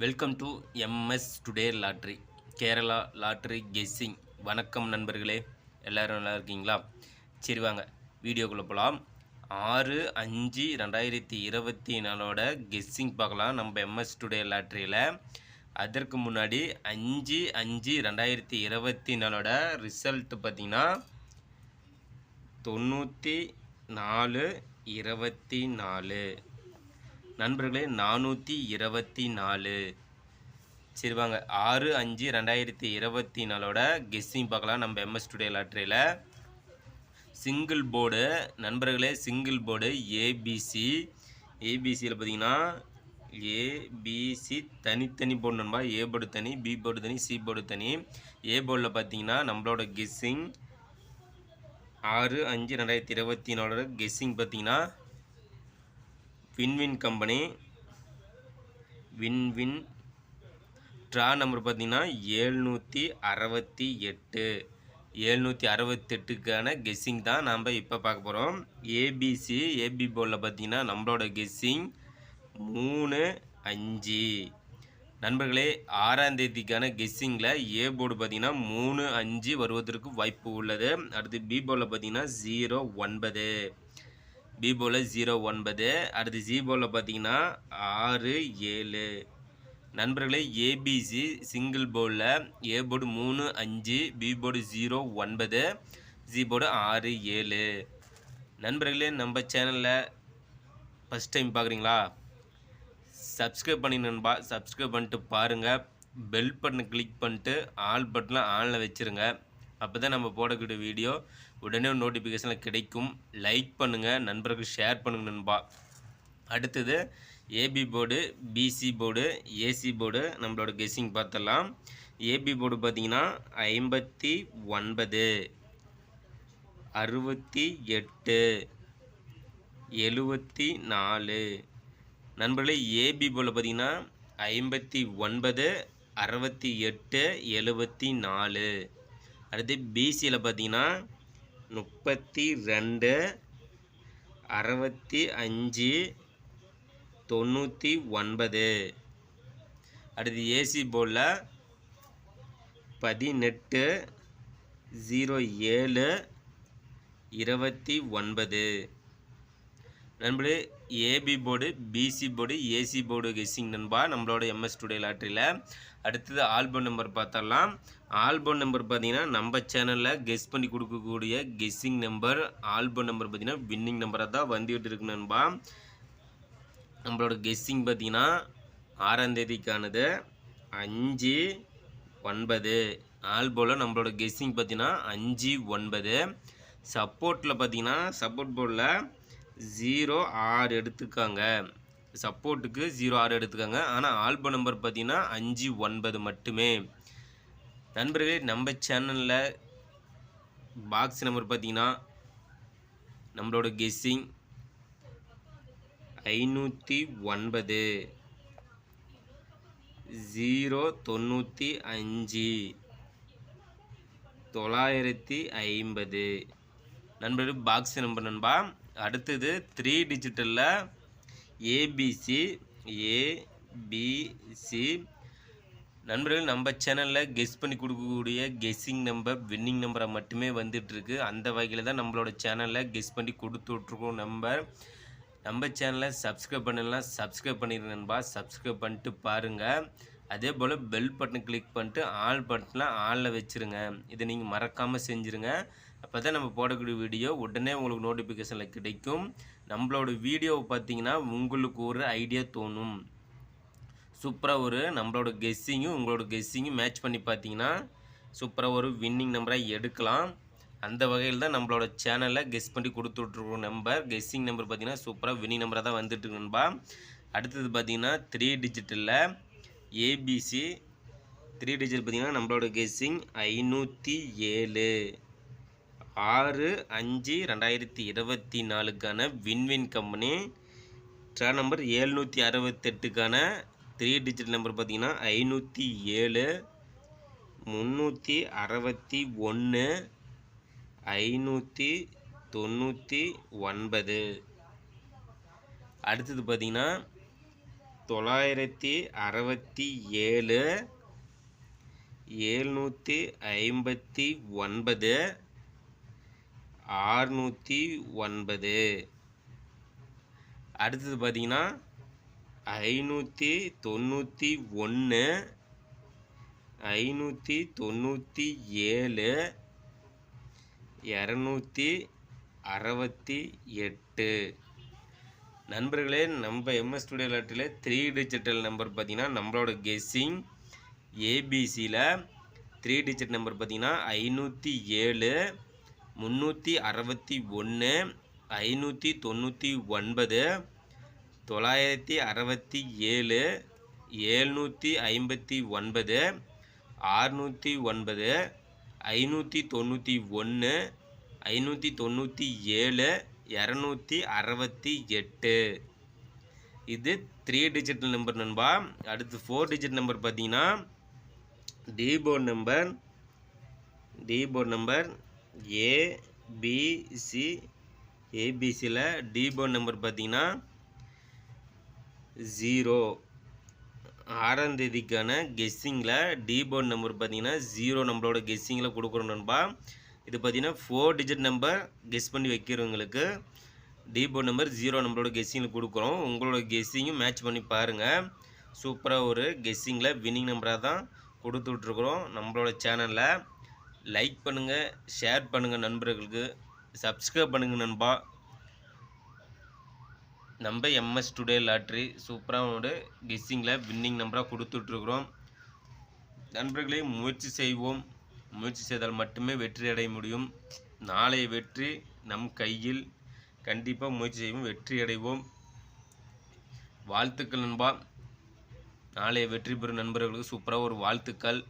Welcome to MS today lottery Kerala lottery guessing. வணக்கம் நண்பர்களே, எல்லோரும் நல்லா இருக்கீங்களா? சரி வாங்க வீடியோக்குள்ளே போகலாம். 6/5/2024 கெஸ்ஸிங் பார்க்கலாம் நம்ம எம்எஸ் டுடே லாட்ரியில். அதற்கு முன்னாடி 5/5/2024 ரிசல்ட் பார்த்திங்கன்னா 94/24 நண்பர்களே, 424. சரி வாங்க 6/5/2024 கெஸ்ஸிங் பார்க்கலாம் நம்ம எம்எஸ் டுடே லாட்ரியில். சிங்கிள் போர்டு நண்பர்களே, சிங்கிள் போர்டு ஏபிசியில் பார்த்தீங்கன்னா ஏபிசி தனித்தனி போர்டு நண்பா. ஏ போர்டு தனி, பி போர்டு தனி, சி போர்டு தனி. ஏ போர்டில் பார்த்தீங்கன்னா நம்மளோட கெஸ்ஸிங் 6/5/2024 கெஸ்ஸிங் பார்த்தீங்கன்னா win win company win win draw number பார்த்தீங்கன்னா 768 கெஸ்ஸிங் தான் நாம் இப்போ பார்க்க போகிறோம். ஏபி போர்டில் பார்த்தீங்கன்னா நம்மளோட கெஸ்ஸிங் 3/5 நண்பர்களே. 6ஆம் தேதிக்கான கெஸ்ஸிங்கில் ஏ போர்டு பார்த்தீங்கன்னா 3/5 வருவதற்கு வாய்ப்பு உள்ளது. அடுத்து பி போர்டில் பார்த்தீங்கன்னா 09, பி போர்டில் 09. அடுத்து ஜி போர்டில் பார்த்தீங்கன்னா 6/7 நண்பர்களே. ஏபிசி சிங்கிள் போர்டில் A board 3/5, B board 09, G board 6/7 நண்பர்களே. நம்ம சேனலில் ஃபஸ்ட் டைம் பார்க்குறீங்களா? சப்ஸ்கிரைப் பண்ணி நண்பா, சப்ஸ்கிரைப் பண்ணிட்டு பாருங்கள். பெல் பட்டனை கிளிக் பண்ணிட்டு ஆல் பட்டனை ஆனில் வச்சுருங்க. அப்போ தான் நம்ம போடக்கூடிய வீடியோ உடனே நோட்டிஃபிகேஷனில் கிடைக்கும். லைக் பண்ணுங்கள், நண்பர்களுக்கு ஷேர் பண்ணுங்கள் நண்பா. அடுத்தது AB board, BC board, AC board நம்மளோட கெஸ்ஸிங் பார்த்துடலாம். ஏபி போர்டு பார்த்தீங்கன்னா 59, 68, 74 நண்பர்களே. ஏபி போர்டில் பார்த்தீங்கன்னா 59, 68, 74. அடுத்து பிசியில் பார்த்தீங்கன்னா 32, 65, 99. அடுத்து ஏசி போர்டில் 18, 07, 29 நண்பர்களே. AB board, BC board, AC board guessing நண்பா நம்மளோட எம்எஸ் டுடே லாட்ரியில். அடுத்தது ஆல்பம் நம்பர் பார்த்தரலாம். ஆல்பம் நம்பர் பார்த்தீங்கன்னா நம்ம சேனலில் கெஸ் பண்ணி கொடுக்கக்கூடிய கெஸ்ஸிங் நம்பர். ஆல்பம் நம்பர் பார்த்தீங்கன்னா வின்னிங் நம்பராக தான் வந்துகிட்டு இருக்கு நண்பா. நம்மளோட கெஸ்ஸிங் பார்த்தீங்கன்னா 6ஆம் தேதிக்கானது 5/9. ஆல்போவில் நம்மளோட கெஸ்ஸிங் பார்த்தீங்கன்னா 5/9. சப்போர்ட்டில் பார்த்தீங்கன்னா சப்போர்ட் போர்டில் 06 எடுத்துக்காங்க. சப்போர்ட்டுக்கு 06 எடுத்துக்காங்க. ஆனால் ஆல்பம் நம்பர் பார்த்தீங்கன்னா 5/9 மட்டுமே நண்பர்களே. நம்ம சேனலில் பாக்ஸ் நம்பர் பார்த்தீங்கன்னா நம்மளோட கெஸ்ஸிங் 509, 095, 950 நண்பர்கள் பாக்ஸ் நம்பர் நண்பா. அடுத்தது 3 டிஜிட்டலில் ஏபிசி நண்பர்கள் நம்ம சேனலில் கெஸ் பண்ணி கொடுக்கக்கூடிய கெஸ்ஸிங் நம்பர் வின்னிங் நம்பரை மட்டுமே வந்துட்டுருக்கு. அந்த வகையில் தான் நம்மளோட சேனலில் கெஸ் பண்ணி கொடுத்துட்ருக்கோம். நம்ம சேனலை சப்ஸ்கிரைப் பண்ணலாம், சப்ஸ்கிரைப் பண்ணிடுங்க நண்பா. சப்ஸ்கிரைப் பண்ணிட்டு பாருங்கள். அதே போல் பெல் பட்டனை கிளிக் பண்ணிட்டு ஆல் பட்டனை ஆளில் வச்சுருங்க. இதை நீங்கள் மறக்காமல் செஞ்சுருங்க. அப்போ தான் நம்ம போடக்கூடிய வீடியோ உடனே உங்களுக்கு நோட்டிஃபிகேஷனில் கிடைக்கும். நம்மளோட வீடியோவை பார்த்தீங்கன்னா உங்களுக்கு ஒரு ஐடியா தோணும். சூப்பராக நம்மளோட கெஸ்ஸிங்கும் உங்களோட கெஸ்ஸிங்கும் மேட்ச் பண்ணி பார்த்தீங்கன்னா சூப்பராக ஒரு வின்னிங் நம்பராக எடுக்கலாம். அந்த வகையில் தான் நம்மளோட சேனலில் கெஸ் பண்ணி கொடுத்துட்ருக்கோம். நம்பர் கெஸ்ஸிங் நம்பர் பார்த்தீங்கன்னா சூப்பராக வின்னிங் நம்பராக தான் வந்துட்டு நண்பா. அடுத்தது பார்த்தீங்கன்னா 3 டிஜிட்டலில் ஏபிசி 3 டிஜிட் பார்த்தீங்கன்னா நம்மளோட guessing 507, 6/5/2024 win win company. Draw number 768 3 digit number பார்த்தீங்கன்னா 507, 361, 599. அடுத்தது பார்த்தீங்கன்னா 967 759 609. அடுத்தது பார்த்தீங்கன்னா 591 597 268. நண்பர்களே, நம்ம எம்எஸ் ஸ்டுடியோ லாட்டரியில் 3 டிஜிட்டல் நம்பர் பார்த்தீங்கன்னா நம்மளோட கெஸ்ஸிங் ஏபிசியில் 3 டிஜிட் நம்பர் பார்த்தீங்கன்னா 507 361 599 967 759 609 591 597 268. இது 3 டிஜிட்டல் நம்பர் நண்பா. அடுத்து 4 டிஜிட் நம்பர் பார்த்தீங்கன்னா டீபோர்ட் நம்பர் ஏபிசியில் டீபோர்ட் நம்பர் பார்த்தீங்கன்னா 0. 6ஆம் தேதிக்கான கெஸ்ஸிங்கில் டீபோர்ட் நம்பர் பார்த்தீங்கன்னா 0 நம்மளோட கெஸ்ஸிங்கில் கொடுக்குறோம் நண்பா. இது பார்த்தீங்கன்னா 4 டிஜிட் நம்பர் கெஸ் பண்ணி வைக்கிறவங்களுக்கு டீபோர்ட் நம்பர் 0 நம்மளோட கெஸ்ஸிங்கில் கொடுக்குறோம். உங்களோட கெஸ்ஸிங்கும் மேட்ச் பண்ணி பாருங்கள். சூப்பராக ஒரு கெஸ்ஸிங்கில் வின்னிங் நம்பராக தான் கொடுத்துட்ருக்குறோம். நம்மளோட சேனலில் லைக் பண்ணுங்கள், ஷேர் பண்ணுங்கள், நண்பர்களுக்கு சப்ஸ்கிரைப் பண்ணுங்கள் நண்பா. நம்ம எம்எஸ் ஸ்டுடியோ லாட்ரி சூப்பராக ஒரு கெஸ்ஸிங்கில் வின்னிங் நம்பராக கொடுத்துட்ருக்குறோம். நண்பர்களே, முயற்சி செய்வோம். முயற்சி செய்தால் மட்டுமே வெற்றி அடைய முடியும். நாளைய வெற்றி நம் கையில். கண்டிப்பாக முயற்சி செய்வோம், வெற்றி அடைவோம். வாழ்த்துக்கள் நண்பா. நாளைய வெற்றி பெறும் நண்பர்களுக்கு சூப்பராக ஒரு வாழ்த்துக்கள்.